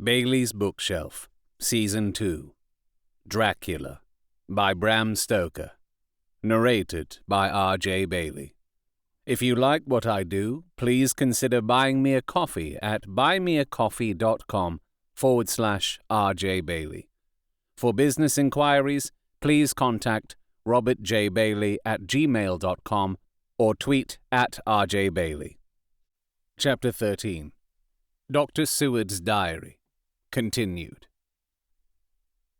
Bailey's Bookshelf, Season 2, Dracula, by Bram Stoker, narrated by R.J. Bailey. If you like what I do, please consider buying me a coffee at buymeacoffee.com/R.J. Bailey. For business inquiries, please contact robertjbailey@gmail.com or tweet @RJBailey. Chapter 13. Dr. Seward's Diary. Continued.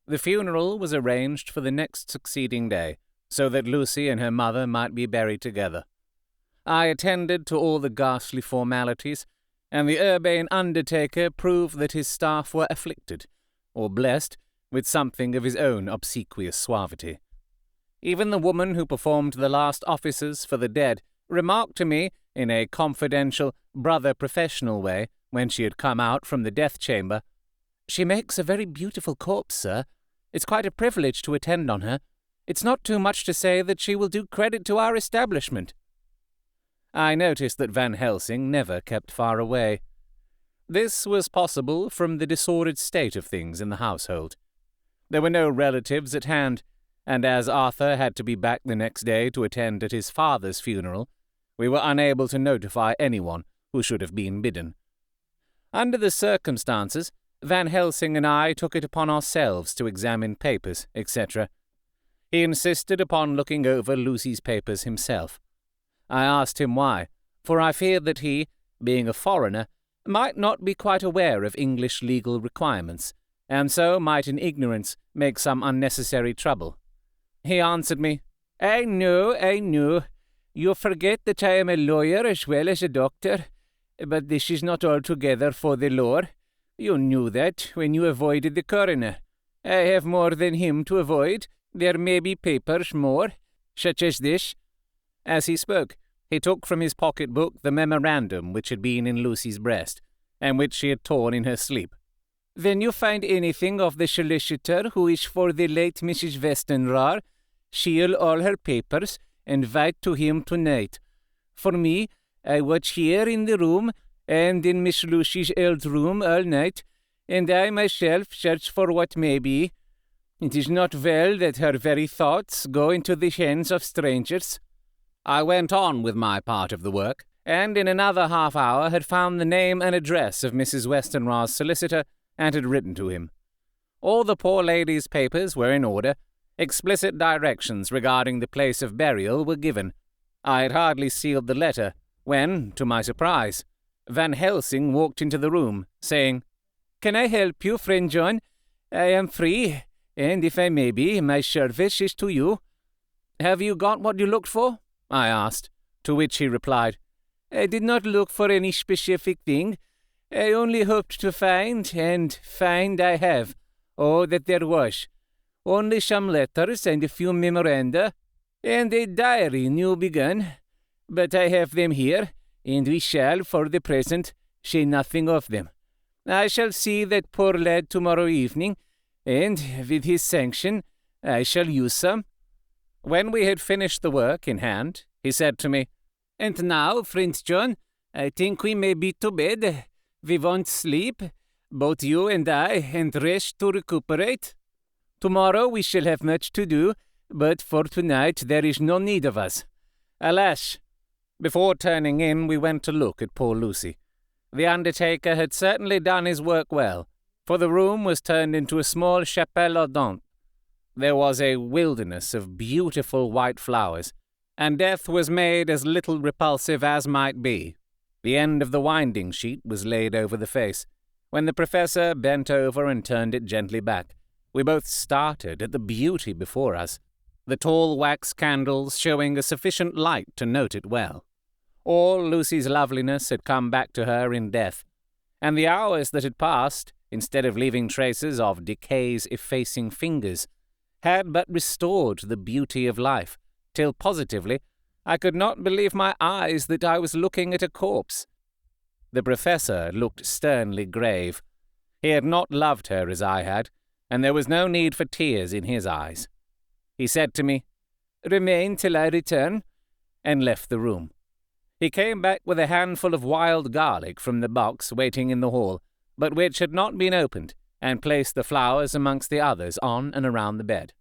The funeral was arranged for the next succeeding day, so that Lucy and her mother might be buried together. I attended to all the ghastly formalities, and the urbane undertaker proved that his staff were afflicted, or blessed, with something of his own obsequious suavity. Even the woman who performed the last offices for the dead remarked to me, in a confidential, brother-professional way, when she had come out from the death-chamber, "She makes a very beautiful corpse, sir. It's quite a privilege to attend on her. It's not too much to say that she will do credit to our establishment." I noticed that Van Helsing never kept far away. This was possible from the disordered state of things in the household. There were no relatives at hand, and as Arthur had to be back the next day to attend at his father's funeral, we were unable to notify anyone who should have been bidden. Under the circumstances, Van Helsing and I took it upon ourselves to examine papers, etc. He insisted upon looking over Lucy's papers himself. I asked him why, for I feared that he, being a foreigner, might not be quite aware of English legal requirements, and so might in ignorance make some unnecessary trouble. He answered me, I know. You forget that I am a lawyer as well as a doctor, but this is not altogether for the law. You knew that when you avoided the coroner. I have more than him to avoid. There may be papers more, such as this." As he spoke, he took from his pocket-book the memorandum which had been in Lucy's breast, and which she had torn in her sleep. "When you find anything of the solicitor who is for the late Mrs. Westenra, seal all her papers and write to him tonight. For me, I watch here in the room and in Miss Lucy's old room all night, and I myself search for what may be. It is not well that her very thoughts go into the hands of strangers." I went on with my part of the work, and in another half-hour had found the name and address of Mrs. Westenra's solicitor, and had written to him. All the poor lady's papers were in order. Explicit directions regarding the place of burial were given. I had hardly sealed the letter when, to my surprise, Van Helsing walked into the room, saying, "Can I help you, friend John? I am free, and if I may be, my service is to you." "Have you got what you looked for?" I asked, to which he replied, "I did not look for any specific thing. I only hoped to find, and find I have, all that there was. Only some letters and a few memoranda, and a diary new begun. But I have them here, and we shall, for the present, say nothing of them. I shall see that poor lad tomorrow evening, and, with his sanction, I shall use some." When we had finished the work in hand, he said to me, "And now, friend John, I think we may be to bed. We want sleep, both you and I, and rest to recuperate. Tomorrow we shall have much to do, but for tonight there is no need of us. Alas!" Before turning in, we went to look at poor Lucy. The undertaker had certainly done his work well, for the room was turned into a small chapelle ardente. There was a wilderness of beautiful white flowers, and death was made as little repulsive as might be. The end of the winding sheet was laid over the face. When the professor bent over and turned it gently back, we both started at the beauty before us, the tall wax candles showing a sufficient light to note it well. All Lucy's loveliness had come back to her in death, and the hours that had passed, instead of leaving traces of decay's effacing fingers, had but restored the beauty of life, till positively I could not believe my eyes that I was looking at a corpse. The professor looked sternly grave. He had not loved her as I had, and there was no need for tears in his eyes. He said to me, "Remain till I return," and left the room. He came back with a handful of wild garlic from the box waiting in the hall, but which had not been opened, and placed the flowers amongst the others on and around the bed.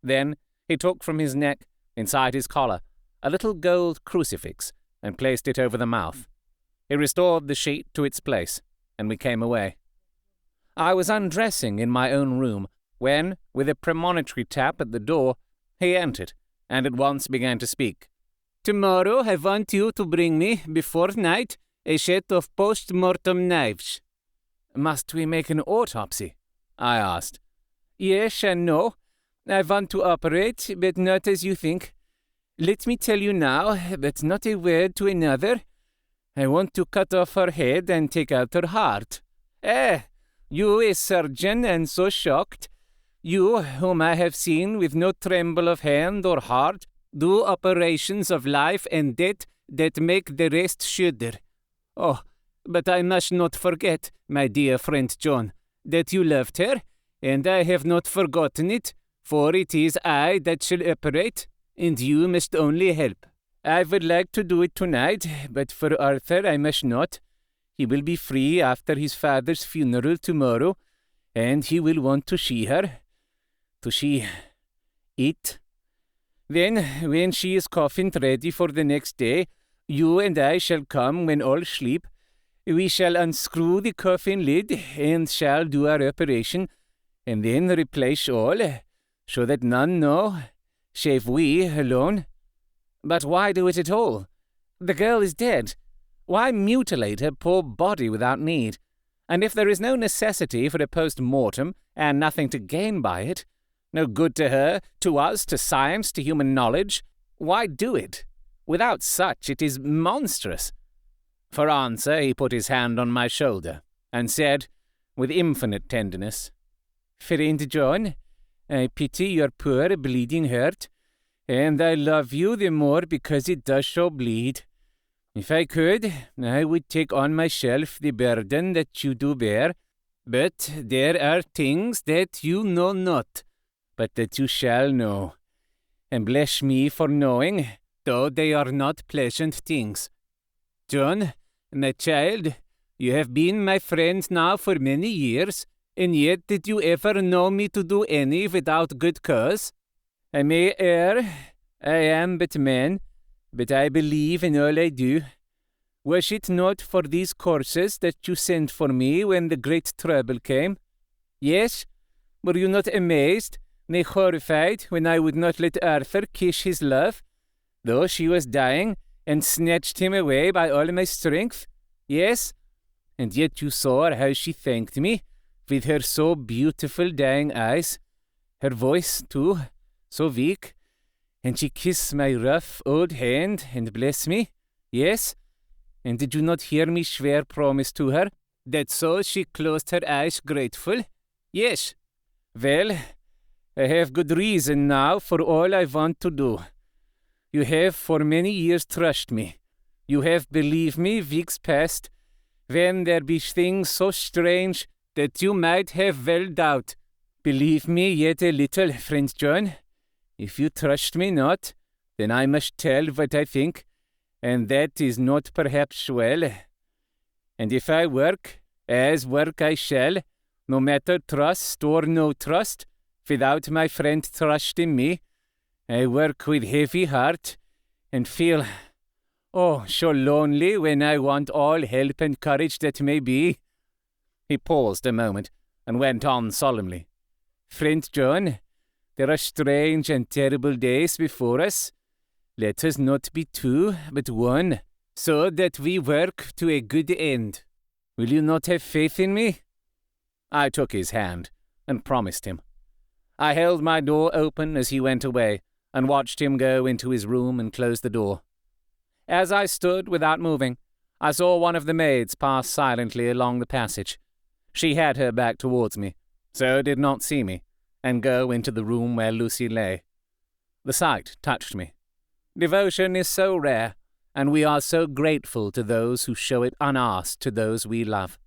Then he took from his neck, inside his collar, a little gold crucifix, and placed it over the mouth. He restored the sheet to its place, and we came away. I was undressing in my own room, when, with a premonitory tap at the door, he entered, and at once began to speak. "Tomorrow I want you to bring me, before night, a set of post-mortem knives." "Must we make an autopsy?" I asked. "Yes and no. I want to operate, but not as you think. Let me tell you now, but not a word to another. I want to cut off her head and take out her heart. You a surgeon and so shocked? You, whom I have seen with no tremble of hand or heart, do operations of life and death that make the rest shudder. Oh, but I must not forget, my dear friend John, that you loved her, and I have not forgotten it, for it is I that shall operate, and you must only help. I would like to do it tonight, but for Arthur I must not. He will be free after his father's funeral tomorrow, and he will want to see her. To see it. Then, when she is coffined ready for the next day, you and I shall come when all sleep. We shall unscrew the coffin lid, and shall do our operation, and then replace all, so that none know, save we alone. But why do it at all? The girl is dead. Why mutilate her poor body without need? And if there is no necessity for a post-mortem, and nothing to gain by it, no good to her, to us, to science, to human knowledge, why do it? Without such, it is monstrous. For answer, he put his hand on my shoulder, and said, with infinite tenderness, "Friend John, I pity your poor bleeding heart, and I love you the more because it does so bleed. If I could, I would take on myself the burden that you do bear, but there are things that you know not, but that you shall know, and bless me for knowing, though they are not pleasant things. John, my child, you have been my friend now for many years, and yet did you ever know me to do any without good cause? I may err, I am but man, but I believe in all I do. Was it not for these courses that you sent for me when the great trouble came? Yes? Were you not amazed, nay horrified, when I would not let Arthur kiss his love, though she was dying, and snatched him away by all my strength? Yes? And yet you saw how she thanked me, with her so beautiful dying eyes, her voice, too, so weak, and she kissed my rough old hand and blessed me? Yes? And did you not hear me swear promise to her, that so she closed her eyes grateful? Yes. Well, I have good reason now for all I want to do. You have for many years trusted me. You have believed me weeks past, when there be things so strange that you might have well doubt. Believe me yet a little, friend John. If you trust me not, then I must tell what I think, and that is not perhaps well. And if I work, as work I shall, no matter trust or no trust, without my friend trusting me, I work with heavy heart, and feel, oh, so lonely when I want all help and courage that may be. He paused a moment, and went on solemnly. Friend John, there are strange and terrible days before us. Let us not be two, but one, so that we work to a good end. Will you not have faith in me? I took his hand, and promised him. I held my door open as he went away, and watched him go into his room and close the door. As I stood without moving, I saw one of the maids pass silently along the passage. She had her back towards me, so did not see me, and go into the room where Lucy lay. The sight touched me. Devotion is so rare, and we are so grateful to those who show it unasked to those we love.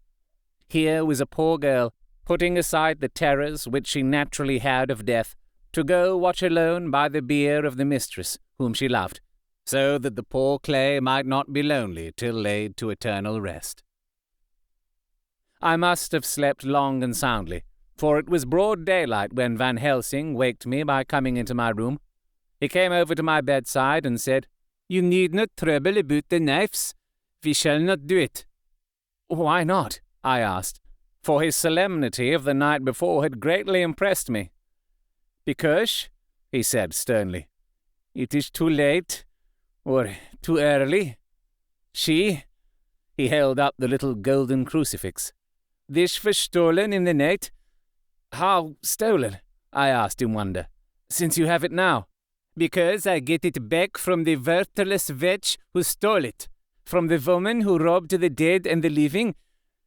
Here was a poor girl, putting aside the terrors which she naturally had of death, to go watch alone by the bier of the mistress whom she loved, so that the poor clay might not be lonely till laid to eternal rest. I must have slept long and soundly, for it was broad daylight when Van Helsing waked me by coming into my room. He came over to my bedside and said, "You need not trouble about the knives. We shall not do it." "Why not?" I asked, for his solemnity of the night before had greatly impressed me. "Because," he said sternly, "it is too late, or too early. He held up the little golden crucifix. "This was stolen in the night." "How stolen?" I asked in wonder, "since you have it now." "Because I get it back from the worthless wretch who stole it, from the woman who robbed the dead and the living.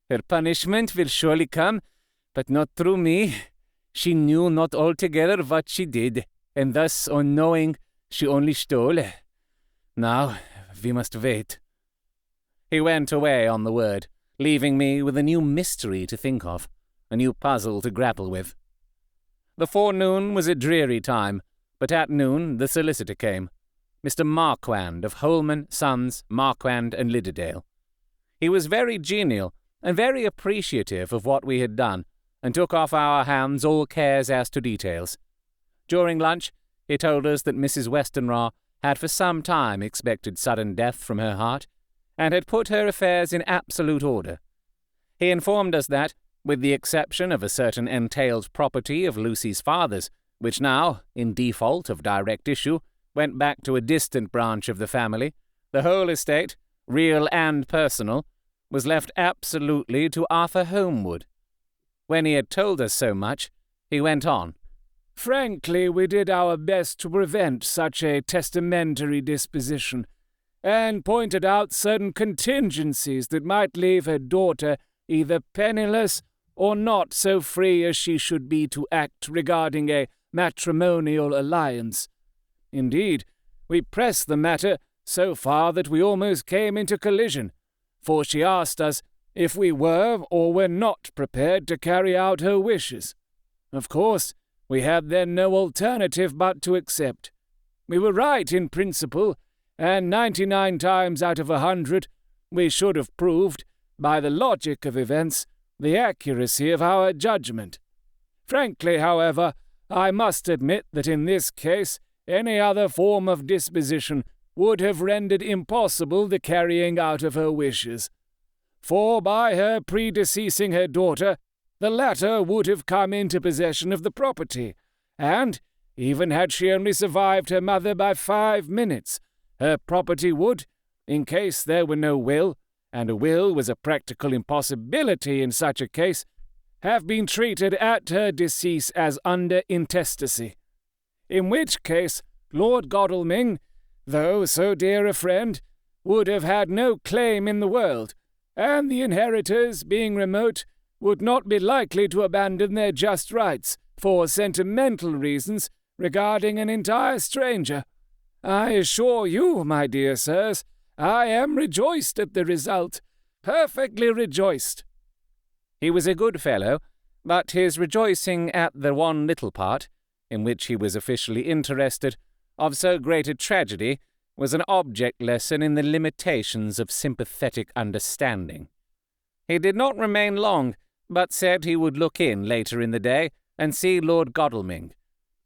Her punishment will surely come, but not through me. She knew not altogether what she did, and thus, unknowing, she only stole. Now, we must wait." He went away on the word, leaving me with a new mystery to think of, a new puzzle to grapple with. The forenoon was a dreary time, but at noon the solicitor came, Mr. Marquand of Holman, Sons, Marquand and Lidderdale. He was very genial and very appreciative of what we had done, and took off our hands all cares as to details. During lunch, he told us that Mrs. Westenra had for some time expected sudden death from her heart, and had put her affairs in absolute order. He informed us that, with the exception of a certain entailed property of Lucy's father's, which now, in default of direct issue, went back to a distant branch of the family, the whole estate, real and personal, was left absolutely to Arthur Holmwood. When he had told us so much, he went on. "Frankly, we did our best to prevent such a testamentary disposition, and pointed out certain contingencies that might leave her daughter either penniless or not so free as she should be to act regarding a matrimonial alliance. Indeed, we pressed the matter so far that we almost came into collision, for she asked us if we were or were not prepared to carry out her wishes. Of course, we had then no alternative but to accept. We were right in principle, and 99 times out of 100 we should have proved, by the logic of events, the accuracy of our judgment. Frankly, however, I must admit that in this case any other form of disposition would have rendered impossible the carrying out of her wishes. For by her predeceasing her daughter, the latter would have come into possession of the property, and, even had she only survived her mother by 5 minutes, her property would, in case there were no will, and a will was a practical impossibility in such a case, have been treated at her decease as under intestacy. In which case, Lord Godalming, though so dear a friend, would have had no claim in the world, and the inheritors, being remote, would not be likely to abandon their just rights for sentimental reasons regarding an entire stranger. I assure you, my dear sirs, I am rejoiced at the result, perfectly rejoiced." He was a good fellow, but his rejoicing at the one little part, in which he was officially interested, of so great a tragedy, was an object lesson in the limitations of sympathetic understanding. He did not remain long, but said he would look in later in the day and see Lord Godalming.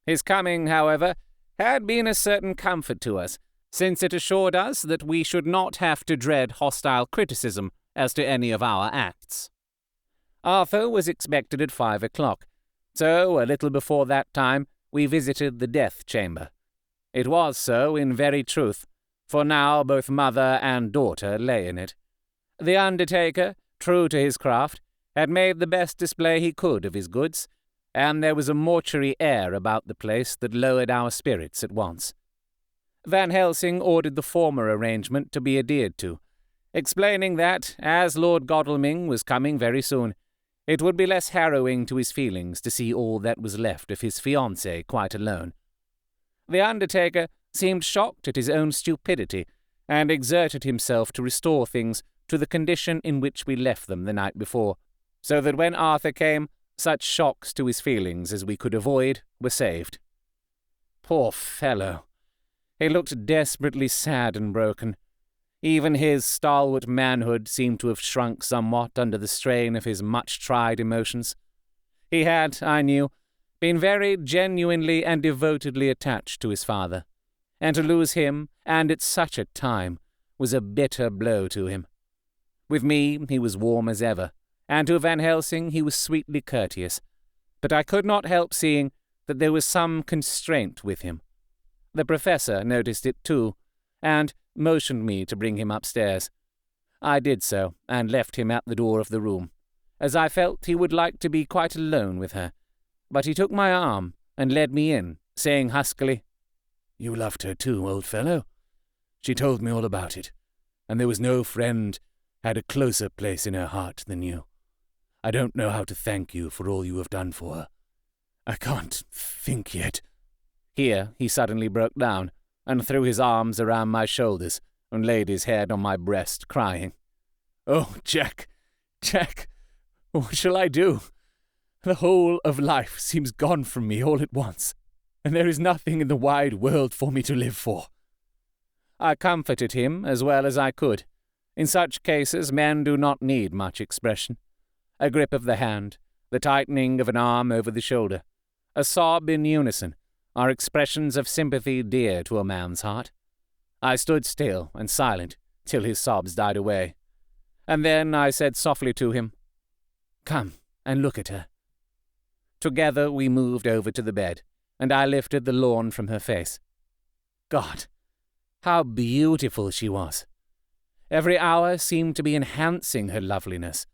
His coming, however, had been a certain comfort to us, since it assured us that we should not have to dread hostile criticism as to any of our acts. Arthur was expected at 5 o'clock, so a little before that time we visited the death chamber. It was so in very truth, for now both mother and daughter lay in it. The undertaker, true to his craft, had made the best display he could of his goods, and there was a mortuary air about the place that lowered our spirits at once. Van Helsing ordered the former arrangement to be adhered to, explaining that, as Lord Godalming was coming very soon, it would be less harrowing to his feelings to see all that was left of his fiancée quite alone. The undertaker seemed shocked at his own stupidity, and exerted himself to restore things to the condition in which we left them the night before, so that when Arthur came, such shocks to his feelings as we could avoid were saved. Poor fellow! He looked desperately sad and broken. Even his stalwart manhood seemed to have shrunk somewhat under the strain of his much-tried emotions. He had, I knew, been very genuinely and devotedly attached to his father, and to lose him, and at such a time, was a bitter blow to him. With me he was warm as ever, and to Van Helsing he was sweetly courteous, but I could not help seeing that there was some constraint with him. The professor noticed it too, and motioned me to bring him upstairs. I did so, and left him at the door of the room, as I felt he would like to be quite alone with her. But he took my arm and led me in, saying huskily, "You loved her too, old fellow. She told me all about it, and there was no friend had a closer place in her heart than you. I don't know how to thank you for all you have done for her. I can't think yet." Here he suddenly broke down, and threw his arms around my shoulders, and laid his head on my breast, crying, "Oh, Jack, Jack, what shall I do? The whole of life seems gone from me all at once, and there is nothing in the wide world for me to live for." I comforted him as well as I could. In such cases men do not need much expression. A grip of the hand, the tightening of an arm over the shoulder, a sob in unison, are expressions of sympathy dear to a man's heart. I stood still and silent till his sobs died away, and then I said softly to him, "Come and look at her." Together we moved over to the bed, and I lifted the lawn from her face. God, how beautiful she was! Every hour seemed to be enhancing her loveliness.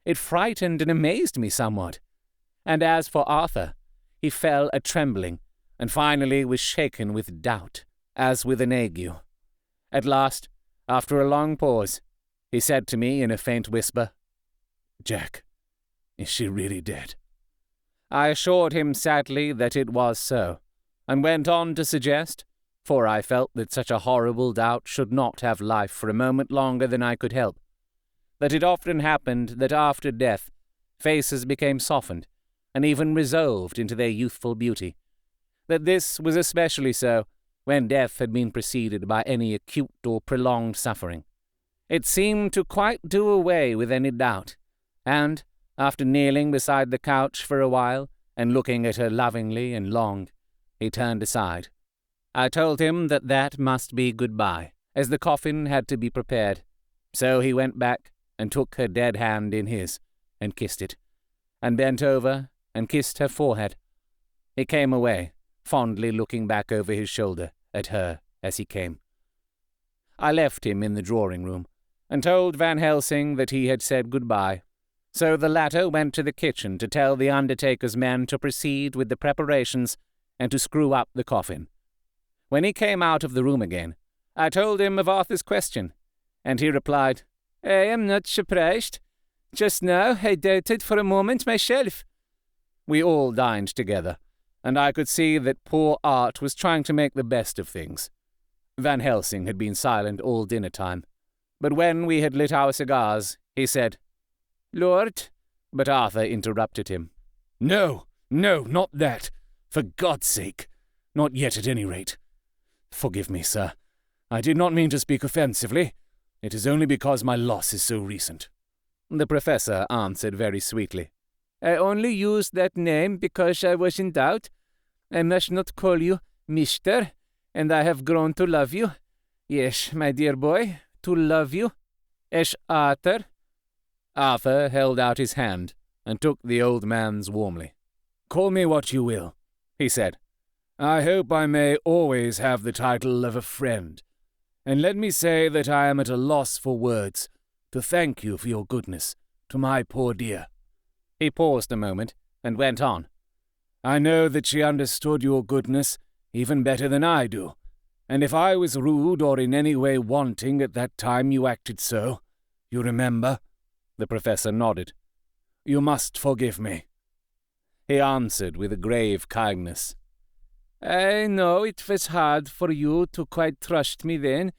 It frightened and amazed me somewhat. And as for Arthur, he fell a-trembling, and finally was shaken with doubt, as with an ague. At last, after a long pause, he said to me in a faint whisper, "Jack, is she really dead?" I assured him sadly that it was so, and went on to suggest, for I felt that such a horrible doubt should not have life for a moment longer than I could help, that it often happened that after death faces became softened, and even resolved into their youthful beauty, that this was especially so when death had been preceded by any acute or prolonged suffering. It seemed to quite do away with any doubt, and, after kneeling beside the couch for a while, and looking at her lovingly and long, he turned aside. I told him that that must be goodbye, as the coffin had to be prepared. So he went back and took her dead hand in his, and kissed it, and bent over and kissed her forehead. He came away, fondly looking back over his shoulder at her as he came. I left him in the drawing-room, and told Van Helsing that he had said goodbye. So the latter went to the kitchen to tell the undertaker's men to proceed with the preparations and to screw up the coffin. When he came out of the room again, I told him of Arthur's question, and he replied, "I am not surprised. Just now I doubted for a moment myself." We all dined together, and I could see that poor Art was trying to make the best of things. Van Helsing had been silent all dinner-time, but when we had lit our cigars, he said, "Lord," but Arthur interrupted him. No, not that. For God's sake. Not yet at any rate. Forgive me, sir. I did not mean to speak offensively. It is only because my loss is so recent." The professor answered very sweetly, "I only used that name because I was in doubt. I must not call you Mister, and I have grown to love you. Yes, my dear boy, to love you. As Arthur." Arthur held out his hand and took the old man's warmly. "Call me what you will," he said. "I hope I may always have the title of a friend, and let me say that I am at a loss for words to thank you for your goodness to my poor dear." He paused a moment and went on. "I know that she understood your goodness even better than I do, and if I was rude or in any way wanting at that time you acted so, you remember?" The professor nodded. "You must forgive me." He answered with a grave kindness, "I know it was hard for you to quite trust me then,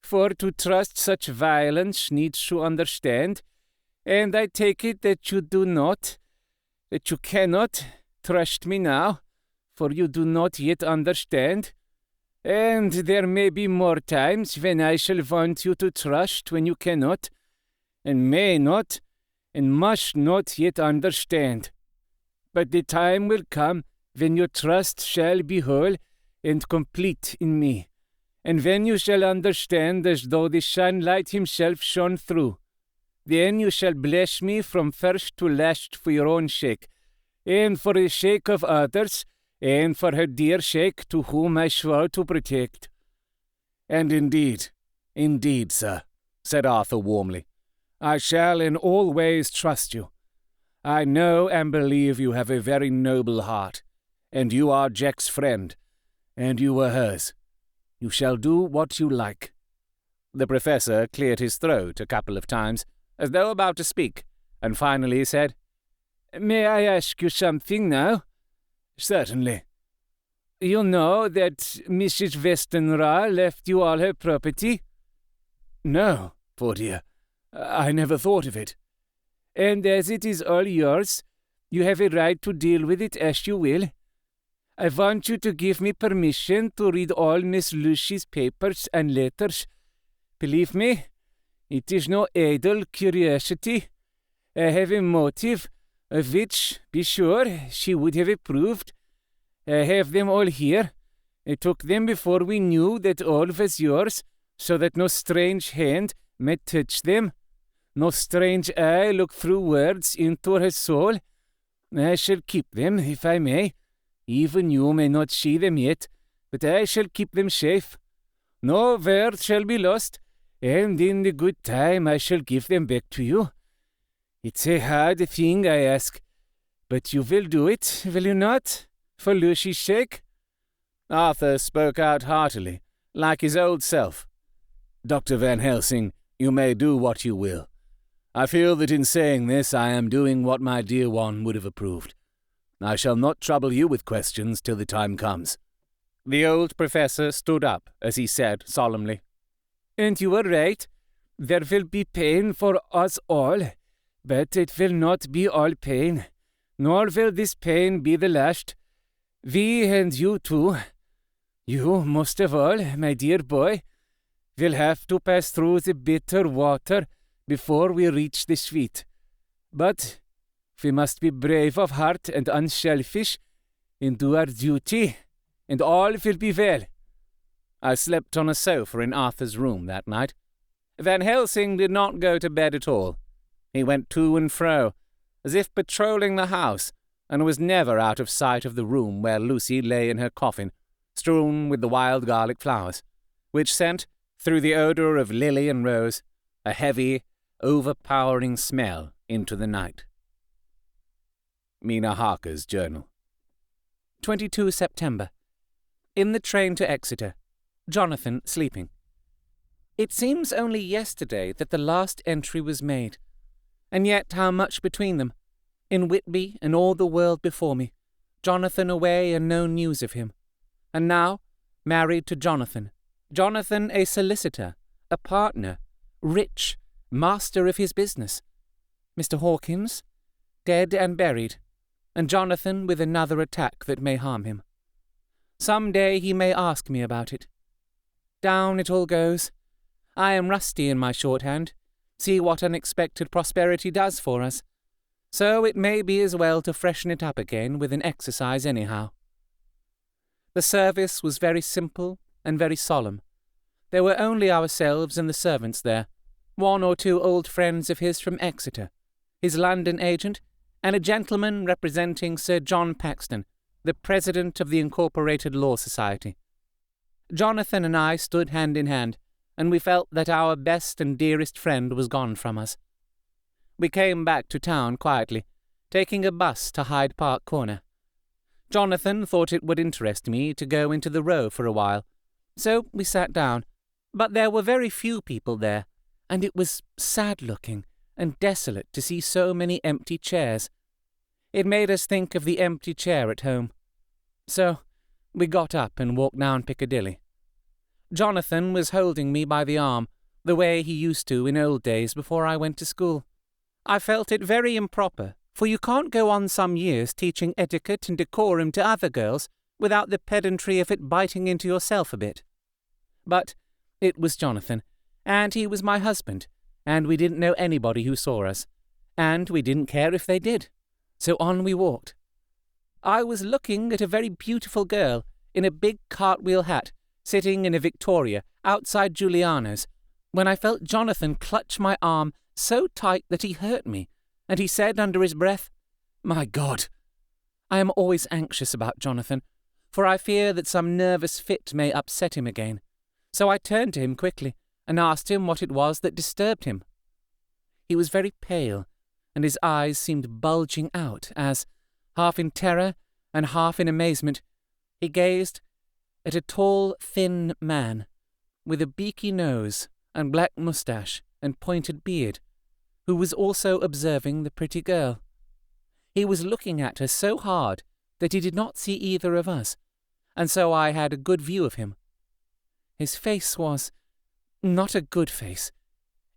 for to trust such violence needs to understand, and I take it that you do not, that you cannot trust me now, for you do not yet understand. And there may be more times when I shall want you to trust when you cannot, and may not, and must not yet understand. But the time will come when your trust shall be whole and complete in me, and when you shall understand as though the sunlight himself shone through. Then you shall bless me from first to last for your own sake, and for the sake of others, and for her dear sake to whom I swore to protect. And indeed, sir, said Arthur warmly, I shall in all ways trust you. I know and believe you have a very noble heart, and you are Jack's friend, and you were hers. You shall do what you like. The professor cleared his throat a couple of times, as though about to speak, and finally said, May I ask you something now? Certainly. You know that Mrs. Westenra left you all her property? No, poor dear. I never thought of it. And as it is all yours, you have a right to deal with it as you will. I want you to give me permission to read all Miss Lucy's papers and letters. Believe me, it is no idle curiosity. I have a motive, of which, be sure, she would have approved. I have them all here. I took them before we knew that all was yours, so that no strange hand might touch them. No strange eye look through words into her soul. I shall keep them, if I may. Even you may not see them yet, but I shall keep them safe. No word shall be lost, and in the good time I shall give them back to you. It's a hard thing, I ask, but you will do it, will you not, for Lucy's sake? Arthur spoke out heartily, like his old self. Dr. Van Helsing, you may do what you will. I feel that in saying this I am doing what my dear one would have approved. I shall not trouble you with questions till the time comes. The old professor stood up as he said solemnly, And you are right. There will be pain for us all, but it will not be all pain, nor will this pain be the last. We and you too, you most of all, my dear boy, will have to pass through the bitter water before we reach the sweet. But we must be brave of heart and unselfish, and do our duty, and all will be well. I slept on a sofa in Arthur's room that night. Van Helsing did not go to bed at all. He went to and fro, as if patrolling the house, and was never out of sight of the room where Lucy lay in her coffin, strewn with the wild garlic flowers, which sent, through the odour of lily and rose, a heavy, overpowering smell into the night. Mina Harker's Journal. 22 September. In the train to Exeter. Jonathan sleeping. It seems only yesterday that the last entry was made, and yet how much between them. In Whitby and all the world before me, Jonathan away and no news of him. And now, married to Jonathan. Jonathan a solicitor, a partner, rich, master of his business. Mr. Hawkins, dead and buried, and Jonathan with another attack that may harm him. Some day he may ask me about it. Down it all goes. I am rusty in my shorthand. See what unexpected prosperity does for us. So it may be as well to freshen it up again with an exercise anyhow. The service was very simple and very solemn. There were only ourselves and the servants there, one or two old friends of his from Exeter, his London agent, and a gentleman representing Sir John Paxton, the president of the Incorporated Law Society. Jonathan and I stood hand in hand, and we felt that our best and dearest friend was gone from us. We came back to town quietly, taking a bus to Hyde Park Corner. Jonathan thought it would interest me to go into the Row for a while, so we sat down, but there were very few people there, and it was sad-looking and desolate to see so many empty chairs. It made us think of the empty chair at home. So we got up and walked down Piccadilly. Jonathan was holding me by the arm, the way he used to in old days before I went to school. I felt it very improper, for you can't go on some years teaching etiquette and decorum to other girls without the pedantry of it biting into yourself a bit. But it was Jonathan, and he was my husband, and we didn't know anybody who saw us, and we didn't care if they did. So on we walked. I was looking at a very beautiful girl in a big cartwheel hat, sitting in a Victoria outside Giuliano's, when I felt Jonathan clutch my arm so tight that he hurt me, and he said under his breath, "My God!" I am always anxious about Jonathan, for I fear that some nervous fit may upset him again. So I turned to him quickly and asked him what it was that disturbed him. He was very pale, and his eyes seemed bulging out as, half in terror and half in amazement, he gazed at a tall, thin man with a beaky nose and black moustache and pointed beard, who was also observing the pretty girl. He was looking at her so hard that he did not see either of us, and so I had a good view of him. His face was not a good face.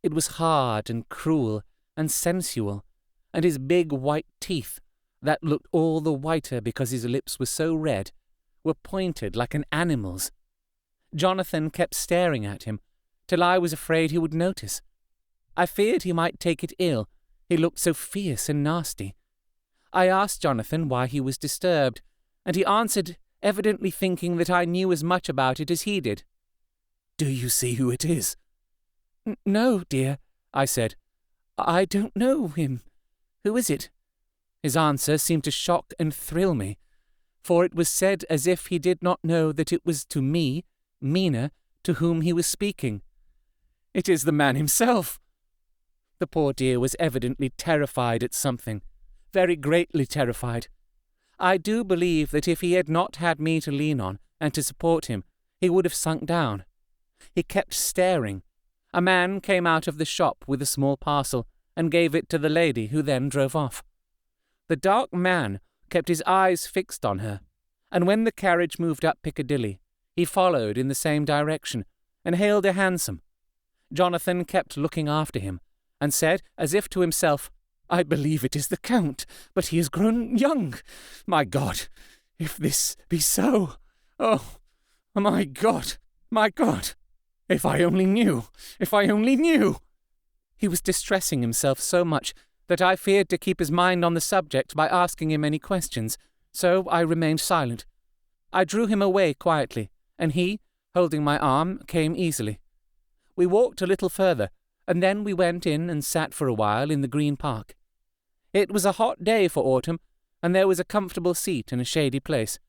It was hard and cruel and sensual, and his big white teeth, that looked all the whiter because his lips were so red, were pointed like an animal's. Jonathan kept staring at him, till I was afraid he would notice. I feared he might take it ill, he looked so fierce and nasty. I asked Jonathan why he was disturbed, and he answered, evidently thinking that I knew as much about it as he did. "Do you see who it is?" No, dear," I said. "I don't know him. Who is it?" His answer seemed to shock and thrill me, for it was said as if he did not know that it was to me, Mina, to whom he was speaking. "It is the man himself." The poor dear was evidently terrified at something, very greatly terrified. I do believe that if he had not had me to lean on and to support him, he would have sunk down. He kept staring. A man came out of the shop with a small parcel and gave it to the lady, who then drove off. The dark man kept his eyes fixed on her, and when the carriage moved up Piccadilly, he followed in the same direction and hailed a hansom. Jonathan kept looking after him, and said, as if to himself, "I believe it is the Count, but he has grown young. My God, if this be so! Oh, my God, my God! If I only knew! If I only knew!" He was distressing himself so much that I feared to keep his mind on the subject by asking him any questions, so I remained silent. I drew him away quietly, and he, holding my arm, came easily. We walked a little further, and then we went in and sat for a while in the Green Park. It was a hot day for autumn, and there was a comfortable seat in a shady place.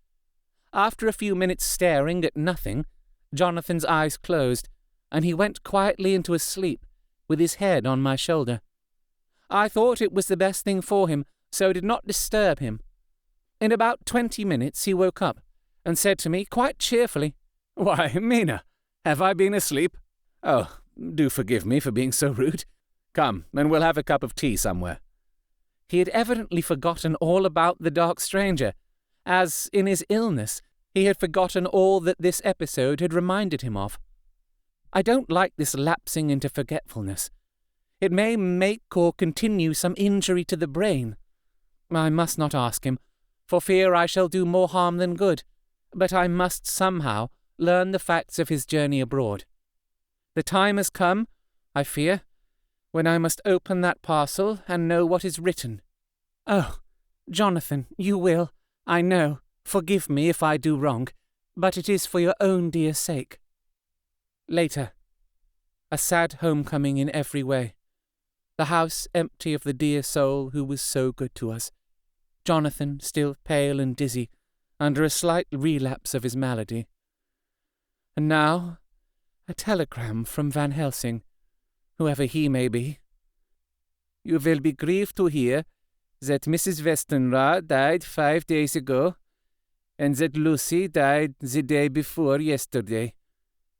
After a few minutes staring at nothing, Jonathan's eyes closed, and he went quietly into a sleep, with his head on my shoulder. I thought it was the best thing for him, so did not disturb him. In about 20 minutes he woke up, and said to me quite cheerfully, "Why, Mina, have I been asleep? Oh, do forgive me for being so rude. Come, and we'll have a cup of tea somewhere." He had evidently forgotten all about the dark stranger, as, in his illness, he had forgotten all that this episode had reminded him of. I don't like this lapsing into forgetfulness. It may make or continue some injury to the brain. I must not ask him, for fear I shall do more harm than good, but I must somehow learn the facts of his journey abroad. The time has come, I fear, when I must open that parcel and know what is written. Oh, Jonathan, you will, I know, forgive me if I do wrong, but it is for your own dear sake. Later. A sad homecoming in every way. The house empty of the dear soul who was so good to us. Jonathan still pale and dizzy, under a slight relapse of his malady. And now, a telegram from Van Helsing, whoever he may be. "You will be grieved to hear that Mrs. Westenra died 5 days ago, and that Lucy died the day before yesterday.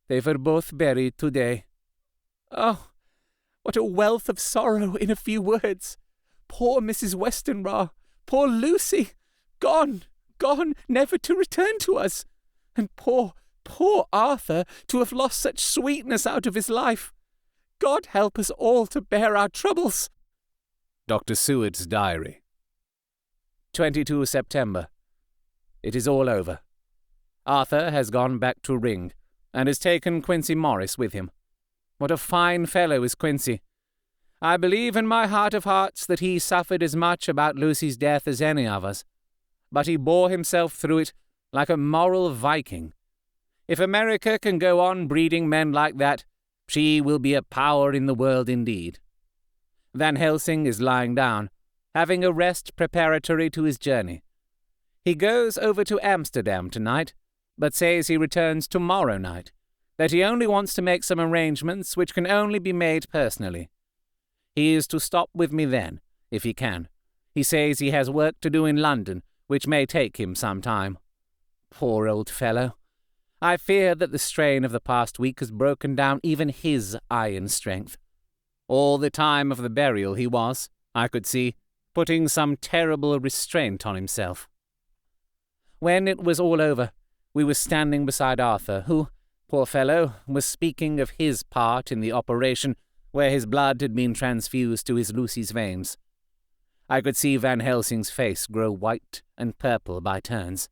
They were both buried today." Oh, what a wealth of sorrow in a few words! Poor Mrs. Westenra! Poor Lucy! Gone, never to return to us! And poor Arthur, to have lost such sweetness out of his life! God help us all to bear our troubles! Dr. Seward's Diary. 22 September. It is all over. Arthur has gone back to Ring, and has taken Quincy Morris with him. What a fine fellow is Quincy! I believe in my heart of hearts that he suffered as much about Lucy's death as any of us, but he bore himself through it like a moral Viking. If America can go on breeding men like that, she will be a power in the world indeed. Van Helsing is lying down, having a rest preparatory to his journey. He goes over to Amsterdam tonight, but says he returns tomorrow night, that he only wants to make some arrangements which can only be made personally. He is to stop with me then, if he can. He says he has work to do in London, which may take him some time. Poor old fellow. I fear that the strain of the past week has broken down even his iron strength. All the time of the burial he was, I could see, putting some terrible restraint on himself. When it was all over, we were standing beside Arthur, who, poor fellow, was speaking of his part in the operation where his blood had been transfused to his Lucy's veins. I could see Van Helsing's face grow white and purple by turns.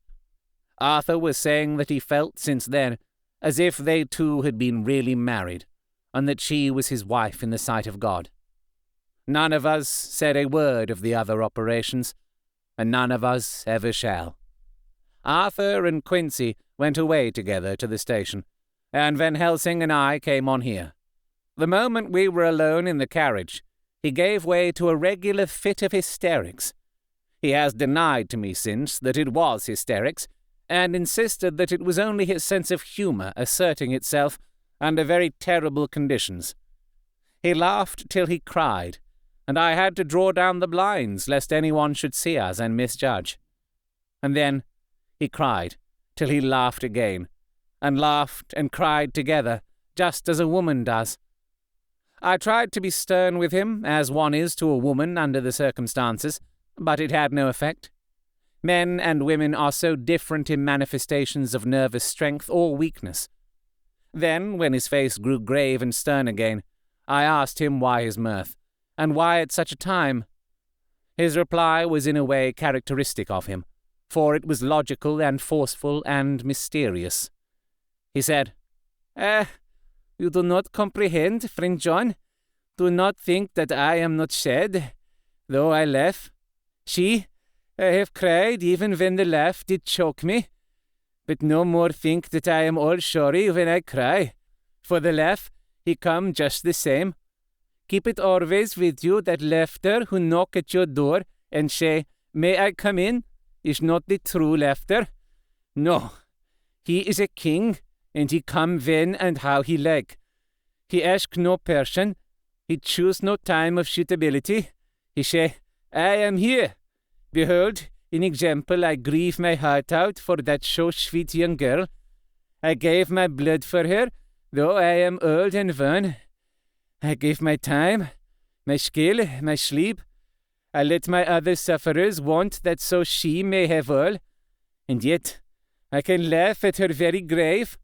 Arthur was saying that he felt since then as if they two had been really married, and that she was his wife in the sight of God. None of us said a word of the other operations, and none of us ever shall. Arthur and Quincy went away together to the station, and Van Helsing and I came on here. The moment we were alone in the carriage, he gave way to a regular fit of hysterics. He has denied to me since that it was hysterics, and insisted that it was only his sense of humour asserting itself under very terrible conditions. He laughed till he cried, and I had to draw down the blinds lest anyone should see us and misjudge. And then he cried till he laughed again, and laughed and cried together, just as a woman does. I tried to be stern with him, as one is to a woman under the circumstances, but it had no effect. Men and women are so different in manifestations of nervous strength or weakness. Then, when his face grew grave and stern again, I asked him why his mirth, and why at such a time. His reply was in a way characteristic of him, for it was logical and forceful and mysterious. He said, "You do not comprehend, friend John. Do not think that I am not sad, though I laugh. I have cried even when the laugh did choke me. But no more think that I am all sorry when I cry. For the laugh, he come just the same. Keep it always with you that laughter who knock at your door and say, 'May I come in?' is not the true laughter. No, he is a king, and he come when and how he like. He ask no person. He choose no time of suitability. He say, 'I am here. Behold, in example, I grieve my heart out for that so sweet young girl. I gave my blood for her, though I am old and worn. I gave my time, my skill, my sleep. I let my other sufferers want that so she may have all. And yet, I can laugh at her very grave,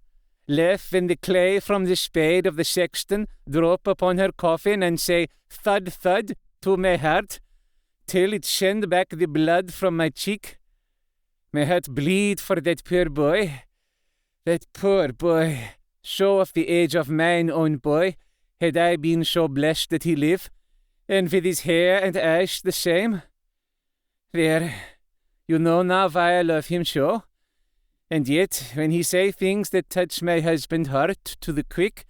laugh when the clay from the spade of the sexton drop upon her coffin and say, thud, thud, to my heart, till it send back the blood from my cheek. My heart bleed for that poor boy. That poor boy. So of the age of mine own boy, had I been so blessed that he live, and with his hair and eyes the same. There, you know now why I love him so. And yet, when he say things that touch my husband's heart to the quick,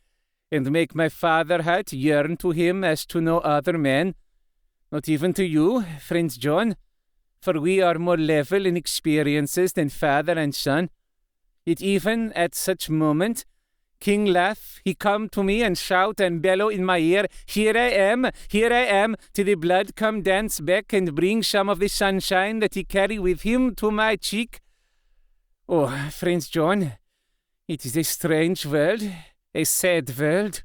and make my father heart yearn to him as to no other man, not even to you, friend John, for we are more level in experiences than father and son, yet even at such moment, King laugh, he come to me and shout and bellow in my ear, here I am, till the blood come dance back and bring some of the sunshine that he carry with him to my cheek. Oh, friend John, it is a strange world, a sad world,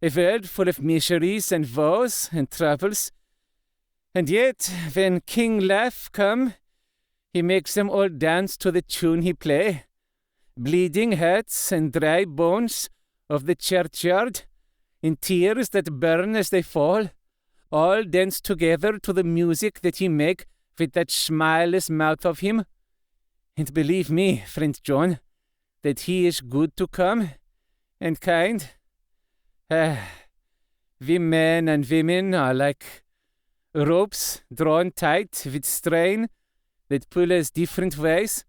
a world full of miseries and woes and troubles. And yet, when King Laugh come, he makes them all dance to the tune he play. Bleeding hearts and dry bones of the churchyard, in tears that burn as they fall, all dance together to the music that he make with that smileless mouth of him. And believe me, friend John, that he is good to come, and kind. We men and women are like ropes drawn tight with strain that pull us different ways.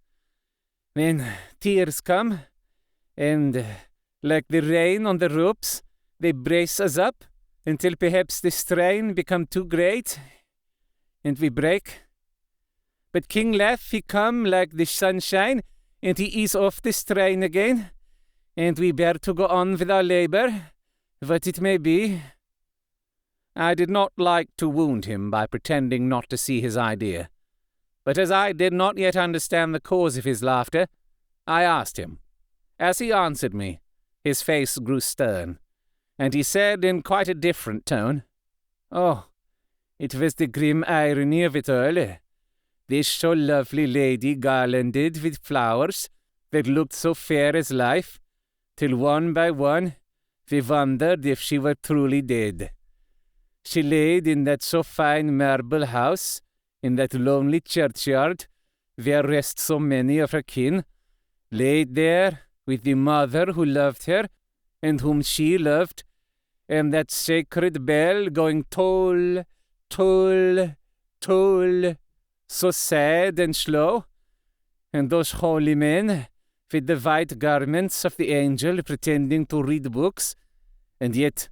When tears come, and like the rain on the ropes, they brace us up until perhaps the strain become too great, and we break. But King Leff, he come like the sunshine, and he ease off the strain again, and we bear to go on with our labour, what it may be. I did not like to wound him by pretending not to see his idea, but as I did not yet understand the cause of his laughter, I asked him. As he answered me, his face grew stern, and he said in quite a different tone, "Oh, it was the grim irony of it all. This so lovely lady garlanded with flowers that looked so fair as life, till one by one we wondered if she were truly dead. She laid in that so fine marble house, in that lonely churchyard, where rest so many of her kin, laid there with the mother who loved her, and whom she loved, and that sacred bell going toll, toll, toll, so sad and slow, and those holy men, with the white garments of the angel pretending to read books, and yet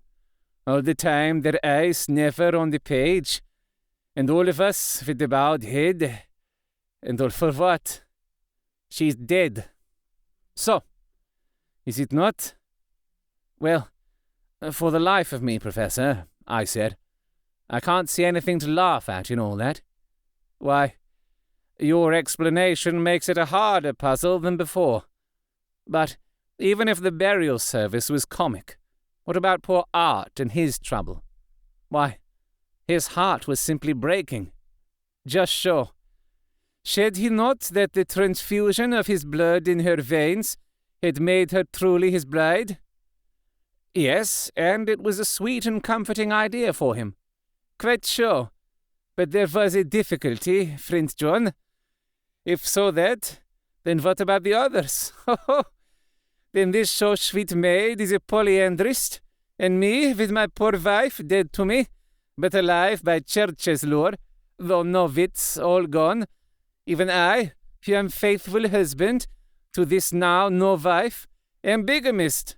all the time their eyes never on the page, and all of us with the bowed head, and all for what? She's dead. So, is it not?" "Well, for the life of me, Professor," I said, "I can't see anything to laugh at in all that. Why, your explanation makes it a harder puzzle than before. But even if the burial service was comic, what about poor Art and his trouble? Why, his heart was simply breaking. Just so. Said he not that the transfusion of his blood in her veins had made her truly his bride?" "Yes, and it was a sweet and comforting idea for him." "Quite so. But there was a difficulty, friend John. If so that, then what about the others? Then this so sweet maid is a polyandrist, and me, with my poor wife dead to me, but alive by church's lore, though no wits, all gone, even I, who am faithful husband to this now no wife, am bigamist."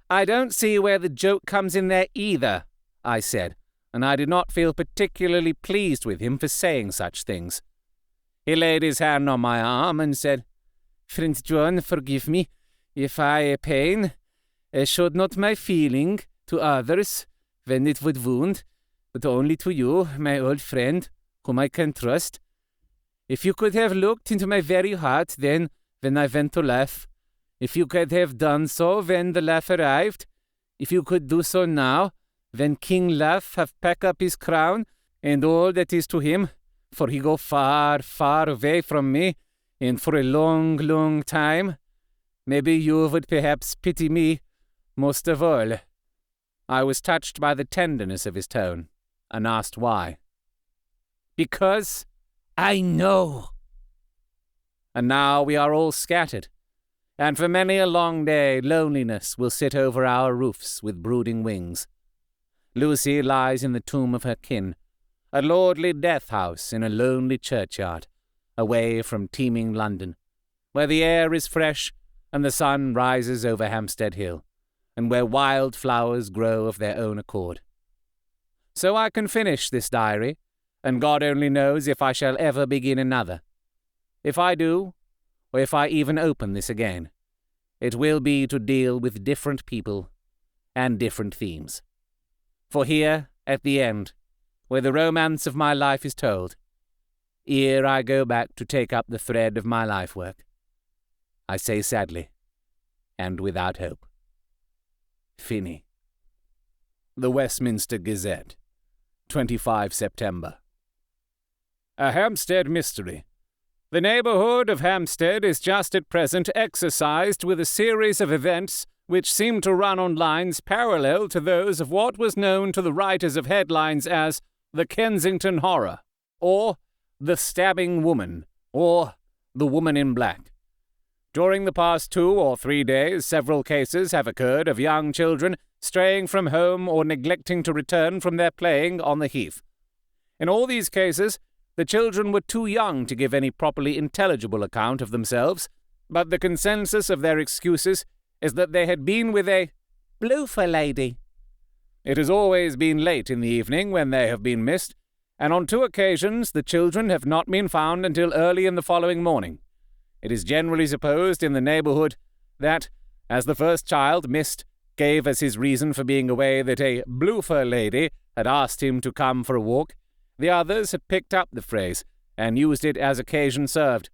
"I don't see where the joke comes in there either," I said, and I did not feel particularly pleased with him for saying such things. He laid his hand on my arm and said, "Friend John, forgive me, if I pain, showed not my feeling to others when it would wound, but only to you, my old friend, whom I can trust. If you could have looked into my very heart then, when I went to laugh, if you could have done so when the laugh arrived, if you could do so now, when King Laugh have packed up his crown and all that is to him, for he go far, far away from me, and for a long, long time, maybe you would perhaps pity me most of all." I was touched by the tenderness of his tone, and asked why. "Because I know." And now we are all scattered, and for many a long day loneliness will sit over our roofs with brooding wings. Lucy lies in the tomb of her kin, a lordly death-house in a lonely churchyard, away from teeming London, where the air is fresh and the sun rises over Hampstead Hill, and where wild flowers grow of their own accord. So I can finish this diary, and God only knows if I shall ever begin another. If I do, or if I even open this again, it will be to deal with different people and different themes. For here, at the end, where the romance of my life is told, ere I go back to take up the thread of my life work, I say sadly, and without hope, Fini. The Westminster Gazette, 25 September. A Hampstead mystery. The neighbourhood of Hampstead is just at present exercised with a series of events which seem to run on lines parallel to those of what was known to the writers of headlines as the Kensington Horror, or the Stabbing Woman, or the woman in black. During the past 2 or 3 days, several cases have occurred of young children straying from home or neglecting to return from their playing on the heath. In all these cases, the children were too young to give any properly intelligible account of themselves, but the consensus of their excuses is that they had been with a bloofer lady. It has always been late in the evening when they have been missed, and on 2 occasions the children have not been found until early in the following morning. It is generally supposed in the neighbourhood that, as the first child missed gave as his reason for being away that a bloofer lady had asked him to come for a walk, the others had picked up the phrase and used it as occasion served.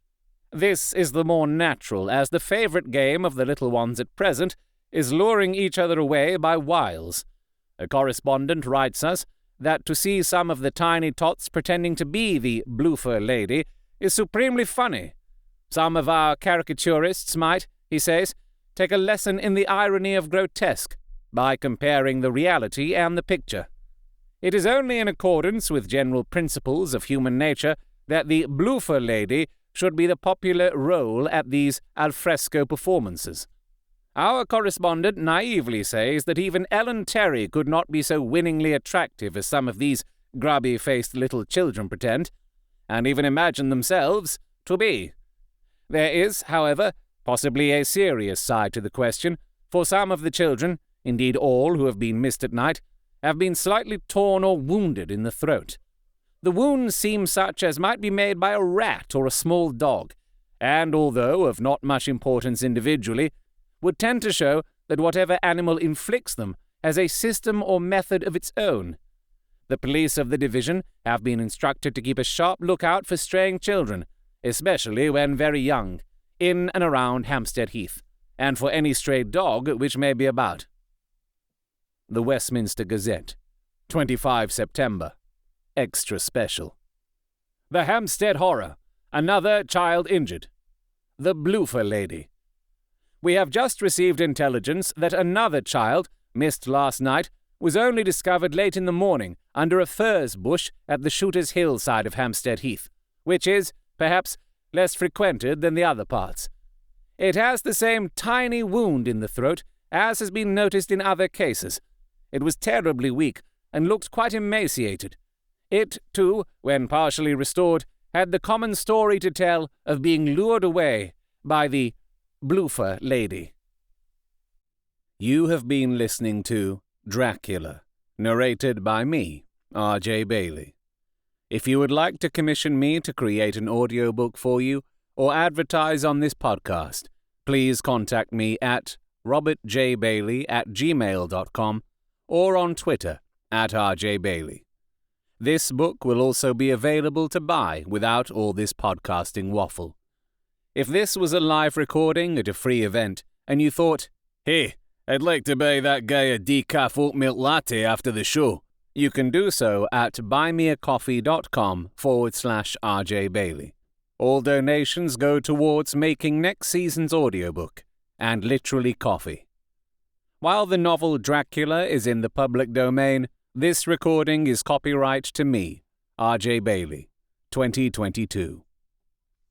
This is the more natural, as the favourite game of the little ones at present is luring each other away by wiles. A correspondent writes us that to see some of the tiny tots pretending to be the bloofer lady is supremely funny. Some of our caricaturists might, he says, take a lesson in the irony of grotesque by comparing the reality and the picture. It is only in accordance with general principles of human nature that the bloofer lady should be the popular role at these alfresco performances. Our correspondent naively says that even Ellen Terry could not be so winningly attractive as some of these grubby-faced little children pretend, and even imagine themselves to be. There is, however, possibly a serious side to the question, for some of the children, indeed all who have been missed at night, have been slightly torn or wounded in the throat. The wounds seem such as might be made by a rat or a small dog, and although of not much importance individually, would tend to show that whatever animal inflicts them has a system or method of its own. The police of the division have been instructed to keep a sharp lookout for straying children, especially when very young, in and around Hampstead Heath, and for any stray dog which may be about. The Westminster Gazette, 25 September. Extra Special. The Hampstead Horror. Another child injured. The bloofer lady. We have just received intelligence that another child, missed last night, was only discovered late in the morning under a furze bush at the Shooter's Hill side of Hampstead Heath, which is, perhaps, less frequented than the other parts. It has the same tiny wound in the throat as has been noticed in other cases. It was terribly weak and looked quite emaciated. It, too, when partially restored, had the common story to tell of being lured away by the bloofer lady. You have been listening to Dracula, narrated by me, R.J. Bailey. If you would like to commission me to create an audiobook for you or advertise on this podcast, please contact me at robertjbailey@gmail.com or on Twitter @RJBailey. This book will also be available to buy without all this podcasting waffle. If this was a live recording at a free event and you thought, hey, I'd like to buy that guy a decaf oat milk latte after the show, you can do so at buymeacoffee.com/RJBailey. All donations go towards making next season's audiobook, and literally coffee. While the novel Dracula is in the public domain, this recording is copyright to me, R.J. Bailey, 2022.